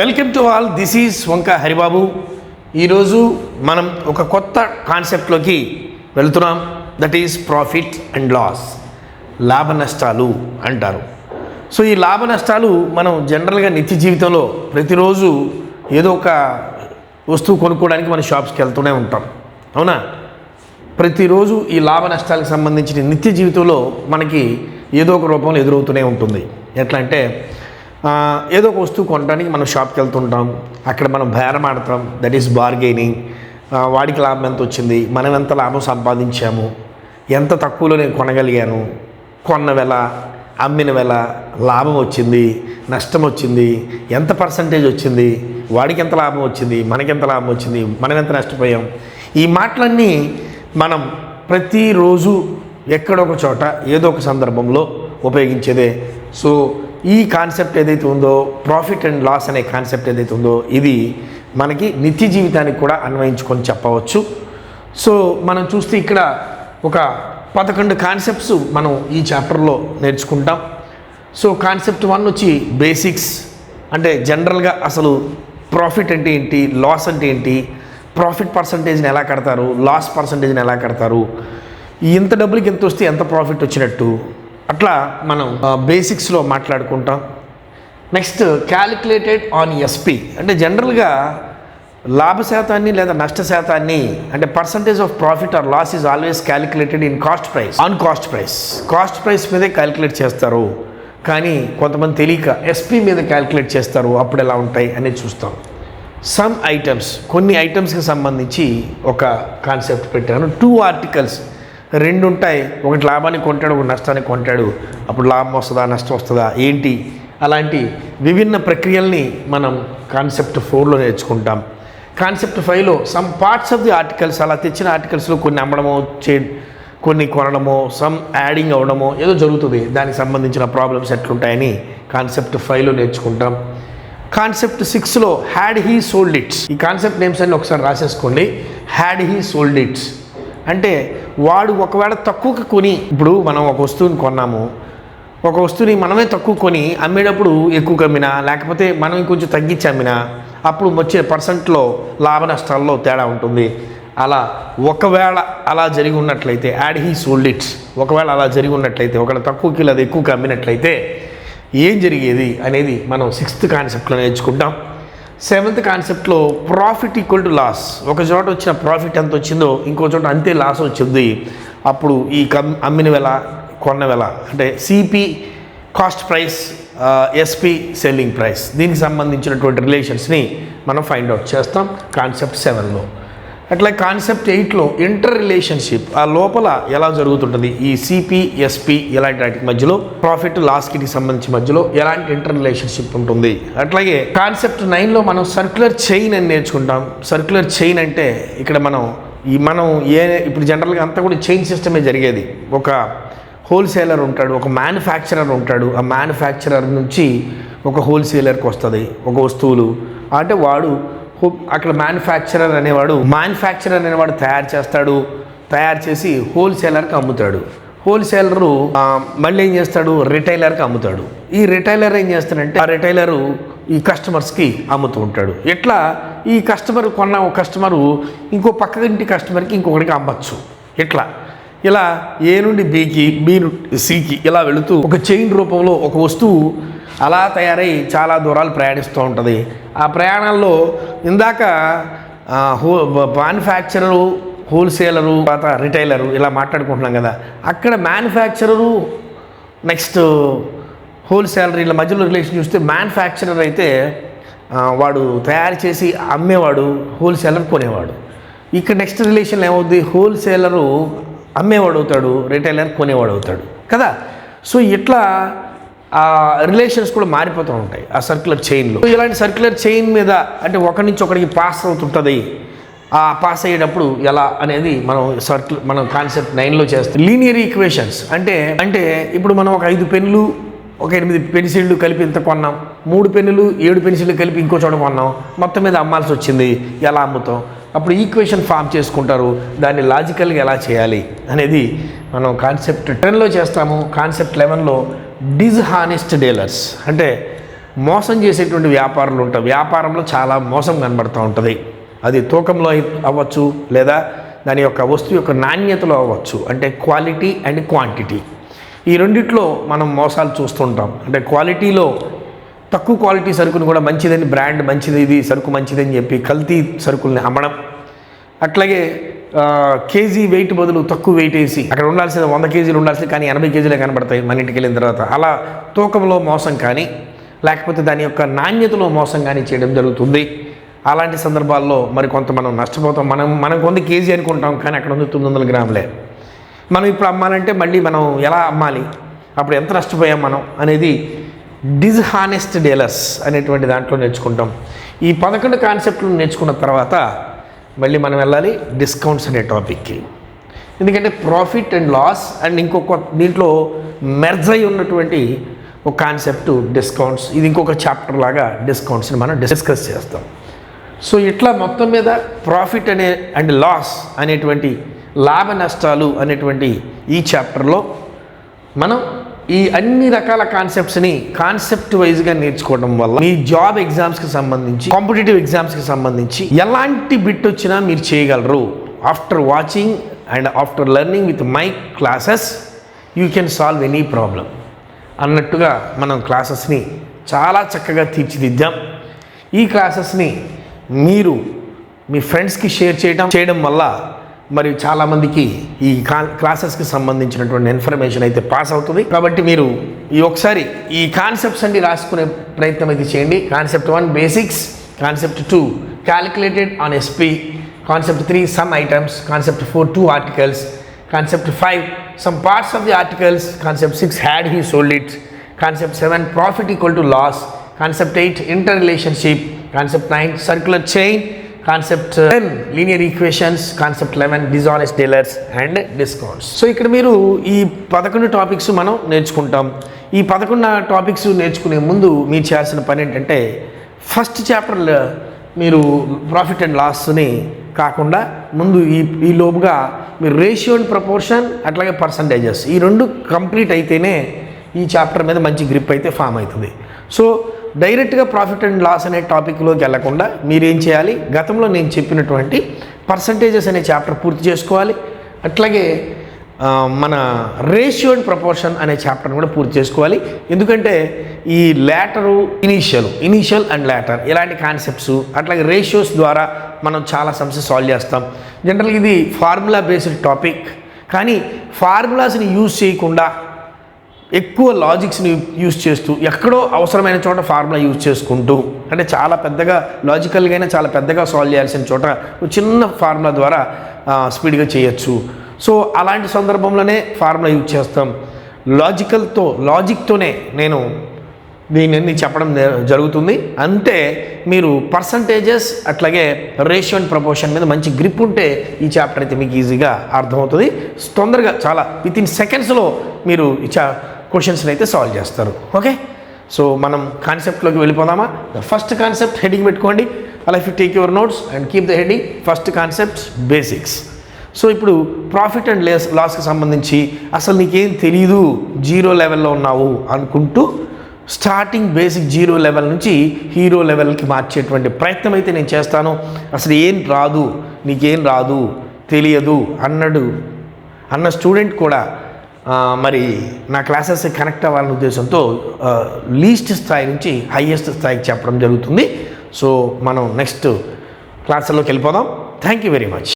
Welcome to all. This is Vanka Haribabu. ఈరోజు మనం ఒక కొత్త కాన్సెప్ట్లోకి వెళ్తున్నాం. That is profit and loss, లాభ నష్టాలు అంటారు. సో ఈ లాభ నష్టాలు మనం జనరల్గా నిత్య జీవితంలో ప్రతిరోజు ఏదో ఒక వస్తువు కొనుక్కోవడానికి మన షాప్స్కి వెళ్తూనే ఉంటాం, అవునా? ప్రతిరోజు ఈ లాభ నష్టాలకు సంబంధించిన నిత్య జీవితంలో మనకి ఏదో ఒక రూపంలో ఎదురవుతూనే ఉంటుంది. ఎట్లా అంటే ఏదో ఒక వస్తువు కొనడానికి మనం షాప్కి వెళ్తుంటాం, అక్కడ మనం బేరం ఆడతాం, దట్ ఈస్ బార్గెనింగ్. వాడికి లాభం ఎంత వచ్చింది, మనం ఎంత లాభం సంపాదించాము, ఎంత తక్కువలో నేను కొనగలిగాను, కొన్న వెల, అమ్మిన వెల, లాభం వచ్చింది, నష్టం వచ్చింది, ఎంత పర్సంటేజ్ వచ్చింది, వాడికి ఎంత లాభం వచ్చింది, మనకెంత లాభం వచ్చింది, మనం ఎంత నష్టపోయాం. ఈ మాటలన్నీ మనం ప్రతిరోజు ఎక్కడొక చోట ఏదో ఒక సందర్భంలో ఉపయోగించేదే. సో ఈ కాన్సెప్ట్ ఏదైతే ఉందో, ప్రాఫిట్ అండ్ లాస్ అనే కాన్సెప్ట్ ఏదైతే ఉందో, ఇది మనకి నిత్య జీవితానికి కూడా అన్వయించుకొని చెప్పవచ్చు. సో మనం చూస్తే ఇక్కడ ఒక 11 కాన్సెప్ట్స్ మనం ఈ చాప్టర్లో నేర్చుకుంటాం. సో కాన్సెప్ట్ 1 వచ్చి బేసిక్స్, అంటే జనరల్గా అసలు ప్రాఫిట్ అంటే ఏంటి, లాస్ అంటే ఏంటి, ప్రాఫిట్ పర్సంటేజ్ని ఎలా కడతారు, లాస్ పర్సంటేజ్ని ఎలా కడతారు, ఇంత డబ్బులకి ఎంత వస్తే ఎంత ప్రాఫిట్ వచ్చినట్టు, అట్లా మనం బేసిక్స్లో మాట్లాడుకుంటాం. నెక్స్ట్ క్యాలిక్యులేటెడ్ ఆన్ ఎస్పి, అంటే జనరల్గా లాభ శాతాన్ని లేదా నష్ట శాతాన్ని, అంటే percentage of profit or loss is always calculated in cost price, on cost price. Cost price మీదే క్యాలిక్యులేట్ చేస్తారు, కానీ కొంతమంది తెలియక ఎస్పి మీద క్యాలిక్యులేట్ చేస్తారు. అప్పుడు ఎలా ఉంటాయి అనేది చూస్తాం. సమ్ ఐటమ్స్, కొన్ని ఐటమ్స్కి సంబంధించి ఒక కాన్సెప్ట్ పెట్టాను. 2 ఆర్టికల్స్, 2 ఉంటాయి. ఒకటి లాభాన్ని కొంటాడు, ఒక నష్టాన్ని కొంటాడు. అప్పుడు లాభం వస్తుందా, నష్టం వస్తుందా, ఏంటి, అలాంటి విభిన్న ప్రక్రియల్ని మనం కాన్సెప్ట్ 4లో నేర్చుకుంటాం. కాన్సెప్ట్ 5లో some parts of the articles, అలా తెచ్చిన ఆర్టికల్స్లో కొన్ని అమ్మడమో, కొన్ని కొనడమో, సమ్ యాడింగ్ అవ్వడమో ఏదో జరుగుతుంది. దానికి సంబంధించిన ప్రాబ్లమ్స్ ఎట్లుంటాయని కాన్సెప్ట్ 5లో నేర్చుకుంటాం. కాన్సెప్ట్ 6లో హ్యాడ్ హీ సోల్డ్ ఇట్స్. ఈ కాన్సెప్ట్ నేమ్స్ అన్ని ఒకసారి రాసేసుకోండి. హ్యాడ్ హీ సోల్డ్ ఇట్స్ అంటే వాడు ఒకవేళ తక్కువకి కొని, ఇప్పుడు మనం ఒక వస్తువుని కొన్నాము, ఒక వస్తువుని మనమే తక్కువ కొని అమ్మేటప్పుడు ఎక్కువ అమ్మినా, లేకపోతే మనం ఇంకొంచెం తగ్గించి అమ్మినా, అప్పుడు వచ్చే పర్సెంట్లో లాభ నష్టాల్లో తేడా ఉంటుంది. అలా ఒకవేళ అలా జరిగి ఉన్నట్లయితే యాడ్ హీ సోల్డ్ ఇట్స్, ఒకవేళ అలా జరిగి ఉన్నట్లయితే, ఒకవేళ తక్కువకి లేదా ఎక్కువకి అమ్మినట్లయితే ఏం జరిగేది అనేది మనం 6th కాన్సెప్ట్లో నేర్చుకుంటాం. 7th కాన్సెప్ట్లో ప్రాఫిట్ ఈక్వల్ టు లాస్, ఒక చోట వచ్చిన ప్రాఫిట్ ఎంత వచ్చిందో ఇంకో చోట అంతే లాస్ వచ్చింది. అప్పుడు ఈ అమ్మిన వెల, కొన్న వెల, అంటే CP cost price, SP selling price, దీనికి సంబంధించినటువంటి రిలేషన్స్ని మనం ఫైండ్ అవుట్ చేస్తాం కాన్సెప్ట్ 7లో. అట్లా కాన్సెప్ట్ 8లో ఇంటర్ రిలేషన్షిప్, ఆ లోపల ఎలా జరుగుతుంటుంది, ఈ సిపి, ఎస్పి ఇలాంటి వాటికి మధ్యలో, ప్రాఫిట్ లాస్కి సంబంధించి మధ్యలో ఎలాంటి ఇంటర్ రిలేషన్షిప్ ఉంటుంది. అట్లాగే కాన్సెప్ట్ 9లో మనం సర్క్యులర్ చైన్ అని నేర్చుకుంటాం. సర్క్యులర్ చైన్ అంటే ఇక్కడ మనం ఇప్పుడు జనరల్గా అంతా కూడా చైన్ సిస్టమే జరిగేది. ఒక హోల్సేలర్ ఉంటాడు, ఒక మ్యానుఫ్యాక్చరర్ ఉంటాడు, ఆ మ్యానుఫ్యాక్చరర్ నుంచి ఒక హోల్సేలర్కి వస్తుంది ఒక వస్తువులు. అంటే వాడు అక్కడ మ్యానుఫ్యాక్చరర్ అనేవాడు తయారు చేస్తాడు, తయారు చేసి హోల్సేలర్కి అమ్ముతాడు. హోల్సేలరు మళ్ళీ ఏం చేస్తాడు, రిటైలర్కి అమ్ముతాడు. ఈ రిటైలర్ ఏం చేస్తాడంటే ఆ రిటైలరు ఈ కస్టమర్స్కి అమ్ముతూ ఉంటాడు. ఇట్లా ఈ కస్టమర్ కొన్న ఒక కస్టమరు ఇంకో పక్క ఇంటి కస్టమర్కి ఇంకొకటికి అమ్మచ్చు. ఇలా ఏ నుండి బికి, బి నుండి సికి ఇలా వెళుతూ ఒక చైన్ రూపంలో ఒక వస్తువు అలా తయారై చాలా దూరాలు ప్రయాణిస్తూ ఉంటుంది. ఆ ప్రయాణాల్లో ఇందాక మ్యానుఫ్యాక్చరరు, హోల్సేలరు, తర్వాత రిటైలరు ఇలా మాట్లాడుకుంటున్నాం కదా, అక్కడ మ్యానుఫ్యాక్చరరు నెక్స్ట్ హోల్సేలర్ వీళ్ళ మధ్యలో రిలేషన్ చూస్తే మ్యానుఫ్యాక్చరర్ అయితే వాడు తయారు చేసి అమ్మేవాడు, హోల్సేలర్ కొనేవాడు. ఇక్కడ నెక్స్ట్ రిలేషన్ ఏమవుద్ది, హోల్సేలరు అమ్మేవాడు అవుతాడు, రిటైలర్ కొనేవాడు అవుతాడు కదా. సో ఇట్లా ఆ రిలేషన్స్ కూడా మారిపోతూ ఉంటాయి ఆ సర్క్యులర్ చైన్లో. ఇలాంటి సర్క్యులర్ చైన్ మీద అంటే ఒకరి నుంచి ఒకరికి పాస్ అవుతుంటుంది. ఆ పాస్ అయ్యేటప్పుడు ఎలా అనేది మనం కాన్సెప్ట్ 9లో చేస్తాం. లీనియర్ ఈక్వేషన్స్ అంటే ఇప్పుడు మనం ఒక 5 పెన్నులు, ఒక 8 పెన్సిళ్ళు కలిపి ఇంత కొన్నాం, 3 పెన్నులు 7 పెన్సిళ్ళు కలిపి ఇంకో చోట కొన్నాం, మొత్తం మీద అమ్మాల్సి వచ్చింది, ఎలా అమ్ముతాం. అప్పుడు ఈక్వేషన్ ఫామ్ చేసుకుంటారు, దాన్ని లాజికల్గా ఎలా చేయాలి అనేది మనం కాన్సెప్ట్ 10లో చేస్తాము. కాన్సెప్ట్ 11లో డిస్హానెస్ట్ డీలర్స్ అంటే మోసం చేసేటువంటి వ్యాపారులు ఉంటారు. వ్యాపారంలో చాలా మోసం కనబడుతూ ఉంటుంది. అది తూకంలో అవ్వచ్చు, లేదా దాని యొక్క వస్తువు యొక్క నాణ్యతలో అవ్వచ్చు. అంటే క్వాలిటీ అండ్ క్వాంటిటీ, ఈ రెండిట్లో మనం మోసాలు చూస్తుంటాం. అంటే క్వాలిటీలో తక్కువ క్వాలిటీ సరుకుని కూడా మంచిదని, బ్రాండ్ మంచిది, ఇది సరుకు మంచిదని చెప్పి కల్తీ సరుకుల్ని అమ్మడం. అట్లాగే కేజీ వెయిట్ బదులు తక్కువ వెయిట్ వేసి అక్కడ ఉండాల్సిన 100 కేజీలు ఉండాల్సింది కానీ 80 కేజీలే కనబడతాయి మన ఇంటికి వెళ్ళిన తర్వాత. అలా తూకంలో మోసం కానీ, లేకపోతే దాని యొక్క నాణ్యతలో మోసం కానీ చేయడం జరుగుతుంది. అలాంటి సందర్భాల్లో మరి కొంత మనం నష్టపోతాం. మనం 100 కేజీ అనుకుంటాం, కానీ అక్కడ ఉంది 900 గ్రాములే. మనం ఇప్పుడు అమ్మాలంటే మళ్ళీ మనం ఎలా అమ్మాలి, అప్పుడు ఎంత నష్టపోయాం మనం అనేది డిస్హానెస్ట్ డీలర్స్ అనేటువంటి దాంట్లో నేర్చుకుంటాం. ఈ 11 కాన్సెప్ట్లు నేర్చుకున్న తర్వాత మళ్ళీ మనం వెళ్ళాలి డిస్కౌంట్స్ అనే టాపిక్కి. ఎందుకంటే ప్రాఫిట్ అండ్ లాస్ అండ్ ఇంకొక దీంట్లో మెర్జ్ అయి ఉన్నటువంటి ఒక కాన్సెప్ట్ డిస్కౌంట్స్. ఇది ఇంకొక చాప్టర్ లాగా డిస్కౌంట్స్ని మనం డిస్కస్ చేస్తాం. సో ఇట్లా మొత్తం మీద ప్రాఫిట్ అండ్ లాస్ అనేటువంటి లాభ నష్టాలు అనేటువంటి ఈ చాప్టర్లో మనం ఈ అన్ని రకాల కాన్సెప్ట్స్ని కాన్సెప్ట్ వైజ్గా నేర్చుకోవడం వల్ల మీ జాబ్ ఎగ్జామ్స్కి సంబంధించి, కాంపిటేటివ్ ఎగ్జామ్స్కి సంబంధించి ఎలాంటి బిట్ వచ్చినా మీరు చేయగలరు. After watching and after learning with my classes you can solve any problem అన్నట్టుగా మనం క్లాసెస్ని చాలా చక్కగా తీర్చిదిద్దాం. ఈ క్లాసెస్ని మీరు మీ ఫ్రెండ్స్కి షేర్ చేయడం వల్ల మరి చాలామందికి ఈ క్లాసెస్కి సంబంధించినటువంటి ఇన్ఫర్మేషన్ అయితే పాస్ అవుతుంది. కాబట్టి మీరు ఒకసారి ఈ కాన్సెప్ట్స్ అన్ని రాసుకునే ప్రయత్నం అయితే చేయండి. Concept 1 basics, concept 2 calculated on SP, concept 3 some items, concept 4 2 articles, concept 5 some parts of the articles, concept 6 had he sold it, concept 7 profit equal to loss, concept 8 interrelationship, concept 9 circular chain, concept 10 linear equations, concept 11 dishonest dealers and discounts. So ఇక్కడ మీరు ఈ 11 topics మనం నేర్చుకుంటాం. ఈ 11 topics నేర్చుకునే ముందు మీరు చేయాల్సిన పని ఏంటంటే, ఫస్ట్ చాప్టర్లో మీరు ప్రాఫిట్ అండ్ లాస్ని కాకుండా ముందు ఈ లోపుగా మీరు రేషియో అండ్ ప్రపోర్షన్ అట్లాగే పర్సంటేజెస్ ఈ 2 కంప్లీట్ అయితేనే ఈ చాప్టర్ మీద మంచి గ్రిప్ అయితే ఫామ్ అవుతుంది. సో డైరెక్ట్గా ప్రాఫిట్ అండ్ లాస్ అనే టాపిక్లోకి వెళ్లకుండా మీరేం చేయాలి, గతంలో నేను చెప్పినటువంటి పర్సంటేజెస్ అనే చాప్టర్ పూర్తి చేసుకోవాలి. అట్లాగే మన రేషియో అండ్ ప్రపోర్షన్ అనే చాప్టర్ని కూడా పూర్తి చేసుకోవాలి. ఎందుకంటే ఈ లేటరు ఇనీషియల్ అండ్ లేటర్ ఇలాంటి కాన్సెప్ట్స్ అట్లాగే రేషియోస్ ద్వారా మనం చాలా సమస్య సాల్వ్ చేస్తాం. జనరల్గా ఇది ఫార్ములా బేస్డ్ టాపిక్, కానీ ఫార్ములాస్ని యూజ్ చేయకుండా ఎక్కువ లాజిక్స్ని యూజ్ చేస్తూ ఎక్కడో అవసరమైన చోట ఫార్ములా యూజ్ చేసుకుంటూ, అంటే చాలా పెద్దగా లాజికల్గా చాలా పెద్దగా సాల్వ్ చేయాల్సిన చోట చిన్న ఫార్ములా ద్వారా స్పీడ్గా చేయొచ్చు. సో అలాంటి సందర్భంలోనే ఫార్ములా యూజ్ చేస్తాం. లాజిక్తోనే నేను దీన్ని చెప్పడం జరుగుతుంది. అంటే మీరు పర్సంటేజెస్ అట్లాగే రేషియో అండ్ ప్రపోర్షన్ మీద మంచి గ్రిప్ ఉంటే ఈ చాప్టర్ అయితే మీకు ఈజీగా అర్థమవుతుంది. తొందరగా చాలా వితిన్ సెకండ్స్లో మీరు క్వశ్చన్స్ని అయితే సాల్వ్ చేస్తారు. ఓకే, సో మనం కాన్సెప్ట్లోకి వెళ్ళిపోదామా? ద ఫస్ట్ కాన్సెప్ట్ హెడింగ్ పెట్టుకోండి. అలా if you take your notes and keep the heading first concept basics. So ఇప్పుడు ప్రాఫిట్ అండ్ లాస్కి సంబంధించి అసలు నీకేం తెలీదు, 0 లెవెల్లో ఉన్నావు అనుకుంటూ స్టార్టింగ్ బేసిక్ 0 లెవెల్ నుంచి హీరో లెవెల్కి మార్చేటువంటి ప్రయత్నం అయితే నేను చేస్తాను. అసలు ఏం రాదు, నీకేం రాదు, తెలియదు అన్న స్టూడెంట్ కూడా మరి నా క్లాసెస్ కనెక్ట్ అవ్వాలనే ఉద్దేశంతో లీస్ట్ స్థాయి నుంచి హైయెస్ట్ స్థాయికి చెప్పడం జరుగుతుంది. సో మనం నెక్స్ట్ క్లాసుల్లోకి వెళ్ళిపోదాం. Thank you very much.